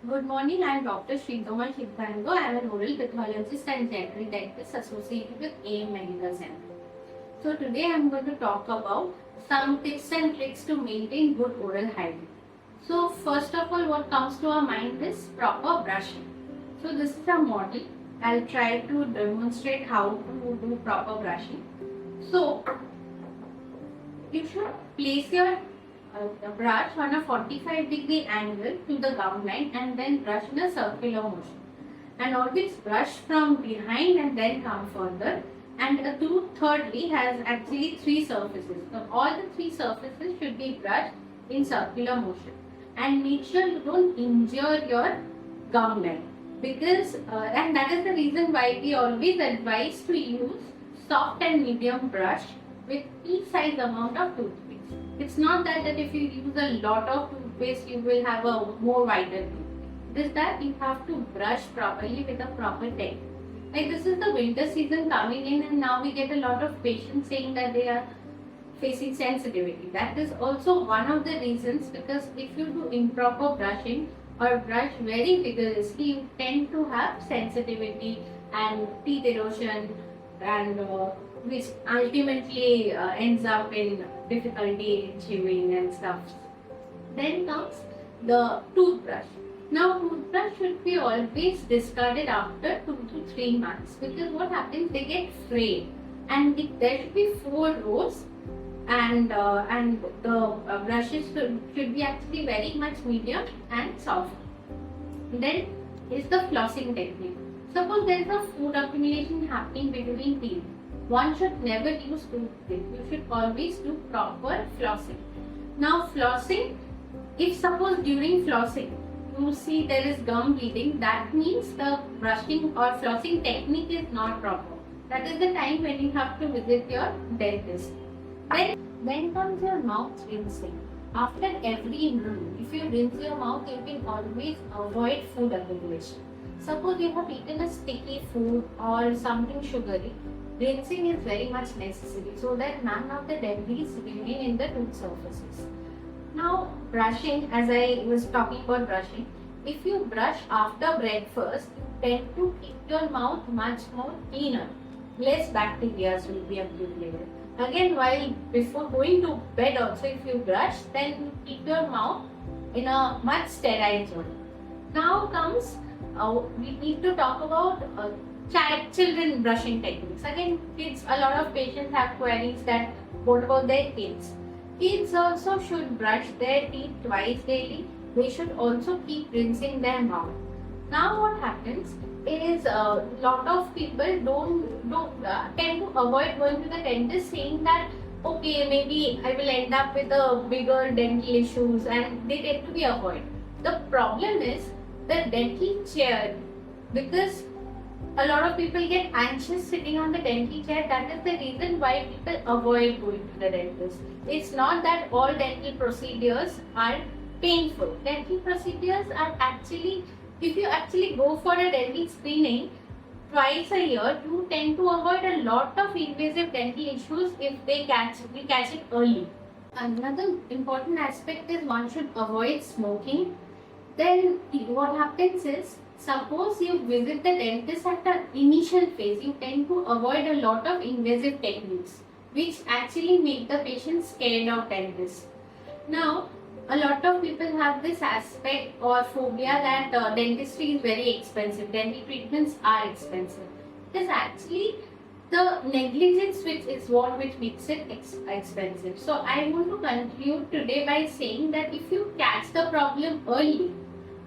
Good morning, I am Dr. Sritoma Siddhanta. I am an oral pathologist and general dentist associated with AM Medical Center. So today I am going to talk about some tips and tricks to maintain good oral hygiene. So first of all, what comes to our mind is proper brushing. So this is a model. I'll try to demonstrate how to do proper brushing. So you should place your brush on a 45-degree angle to the gum line and then brush in a circular motion. And always brush from behind and then come further. And a tooth thirdly has actually three surfaces. So all the three surfaces should be brushed in circular motion. And make sure you don't injure your gum line. Because and that is the reason why we always advise to use soft and medium brush with pea-sized amount of toothpaste. It's not that if you use a lot of toothpaste, you will have a more wider tooth. It is that you have to brush properly with a proper technique. Like this is the winter season coming in, and now we get a lot of patients saying that they are facing sensitivity. That is also one of the reasons, because if you do improper brushing or brush very vigorously, you tend to have sensitivity and teeth erosion, and which ultimately ends up in difficulty in chewing and stuff. Then comes the toothbrush. Now toothbrush should be always discarded after 2 to 3 months, because what happens, they get frayed, and there should be 4 rows, and the brushes should be actually very much medium and soft. Then is the flossing technique. Suppose there is a food accumulation happening between teeth. One should never use toothpaste. You should always do proper flossing. Now flossing, if suppose during flossing you see there is gum bleeding, that means the brushing or flossing technique is not proper. That is the time when you have to visit your dentist. Then comes your mouth rinsing. After every meal, if you rinse your mouth, you can always avoid food accumulation. Suppose you have eaten a sticky food or something sugary, rinsing is very much necessary so that none of the debris remain in the tooth surfaces. Now, brushing, as I was talking about brushing, if you brush after breakfast, you tend to keep your mouth much more cleaner. Less bacteria will be accumulated. Again, while before going to bed also, if you brush, then you keep your mouth in a much sterile zone. Now comes, we need to talk about children brushing techniques. Again, kids, a lot of patients have queries that what about their kids? Kids also should brush their teeth twice daily. They should also keep rinsing their mouth. Now what happens is a lot of people tend to avoid going to the dentist, saying that okay, maybe I will end up with a bigger dental issues, and they tend to be avoid. The problem is the dental chair, because a lot of people get anxious sitting on the dental chair. That is the reason why people avoid going to the dentist. It's not that all dental procedures are painful. Dental procedures are actually, if you actually go for a dental screening twice a year, you tend to avoid a lot of invasive dental issues if we catch it early. Another important aspect is one should avoid smoking. Then what happens is, suppose you visit the dentist at the initial phase, you tend to avoid a lot of invasive techniques, which actually make the patient scared of dentists. Now, a lot of people have this aspect or phobia that dentistry is very expensive, dental treatments are expensive. It is actually the negligence which makes it expensive. So I want to conclude today by saying that if you catch the problem early,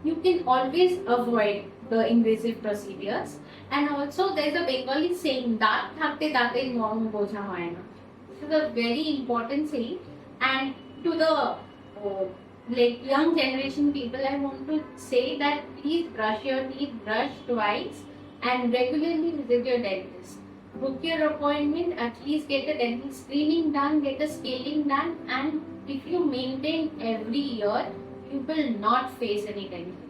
you can always avoid the invasive procedures. And also there is a Bengali saying, "Daat thakte daate morm boja hoy na." This is a very important saying, and to the like young generation people, I want to say that please brush your teeth, brush twice, and regularly visit your dentist. Book your appointment, at least get a dental screening done, get a scaling done, and if you maintain every year, you will not face any dental